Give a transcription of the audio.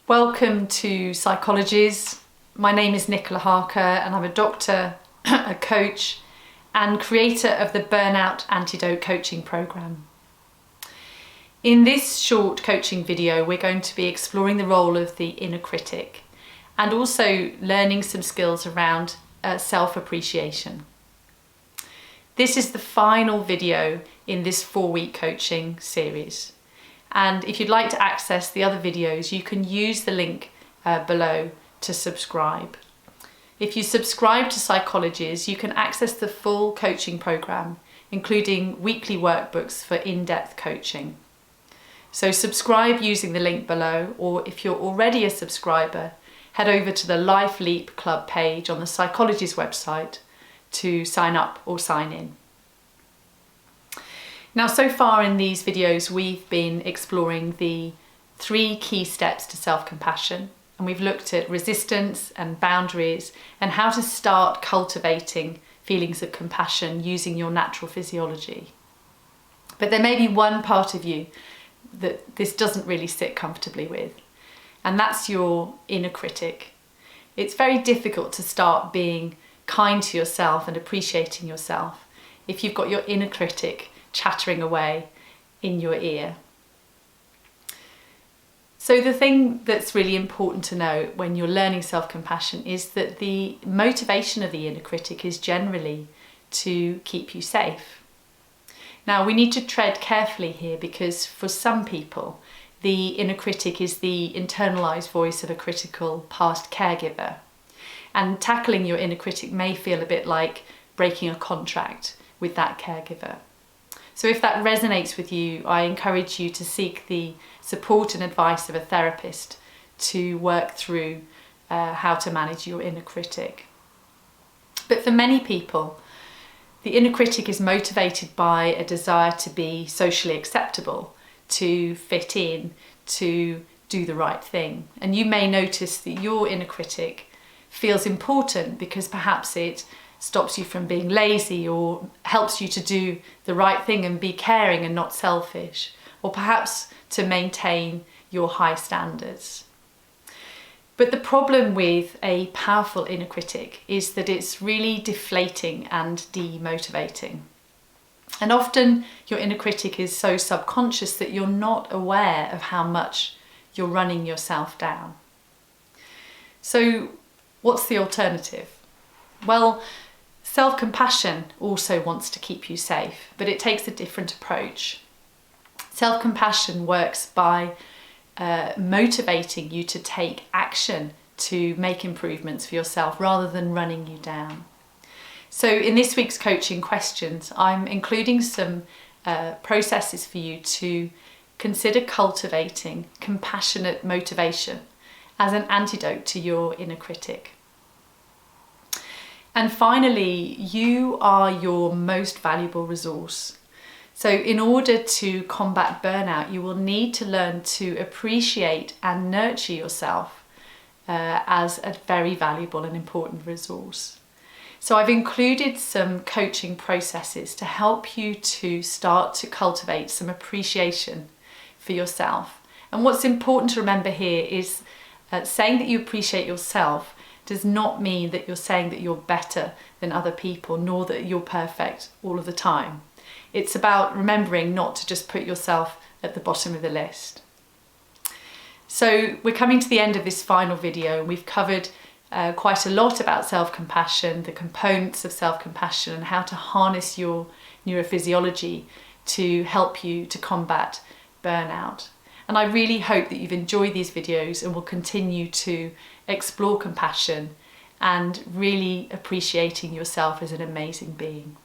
Welcome to Psychologies. My name is Nicola Harker and I'm a doctor, a coach and creator of the Burnout Antidote coaching program. In this short coaching video, we're going to be exploring the role of the inner critic and also learning some skills around self-appreciation. This is the final video in this 4-week coaching series. And if you'd like to access the other videos, you can use the link below to subscribe. If you subscribe to Psychologies, you can access the full coaching program, including weekly workbooks for in-depth coaching. So subscribe using the link below, or if you're already a subscriber, head over to the Life Leap Club page on the Psychologies website to sign up or sign in. Now, so far in these videos, we've been exploring the 3 key steps to self-compassion, and we've looked at resistance and boundaries and how to start cultivating feelings of compassion using your natural physiology. But there may be one part of you that this doesn't really sit comfortably with, and that's your inner critic. It's very difficult to start being kind to yourself and appreciating yourself if you've got your inner critic chattering away in your ear. So the thing that's really important to know when you're learning self-compassion is that the motivation of the inner critic is generally to keep you safe. Now, we need to tread carefully here because for some people, the inner critic is the internalized voice of a critical past caregiver. And tackling your inner critic may feel a bit like breaking a contract with that caregiver. So if that resonates with you, I encourage you to seek the support and advice of a therapist to work through how to manage your inner critic. But for many people, the inner critic is motivated by a desire to be socially acceptable, to fit in, to do the right thing. And you may notice that your inner critic feels important because perhaps it stops you from being lazy or helps you to do the right thing and be caring and not selfish, or perhaps to maintain your high standards. But the problem with a powerful inner critic is that it's really deflating and demotivating. And often your inner critic is so subconscious that you're not aware of how much you're running yourself down. So what's the alternative? Well, self-compassion also wants to keep you safe, but it takes a different approach. Self-compassion works by motivating you to take action to make improvements for yourself rather than running you down. So in this week's coaching questions, I'm including some processes for you to consider cultivating compassionate motivation as an antidote to your inner critic. And finally, you are your most valuable resource. So in order to combat burnout, you will need to learn to appreciate and nurture yourself as a very valuable and important resource. So I've included some coaching processes to help you to start to cultivate some appreciation for yourself. And what's important to remember here is saying that you appreciate yourself does not mean that you're saying that you're better than other people, nor that you're perfect all of the time. It's about remembering not to just put yourself at the bottom of the list. So we're coming to the end of this final video, and we've covered quite a lot about self-compassion, the components of self-compassion, and how to harness your neurophysiology to help you to combat burnout. And I really hope that you've enjoyed these videos and will continue to explore compassion and really appreciating yourself as an amazing being.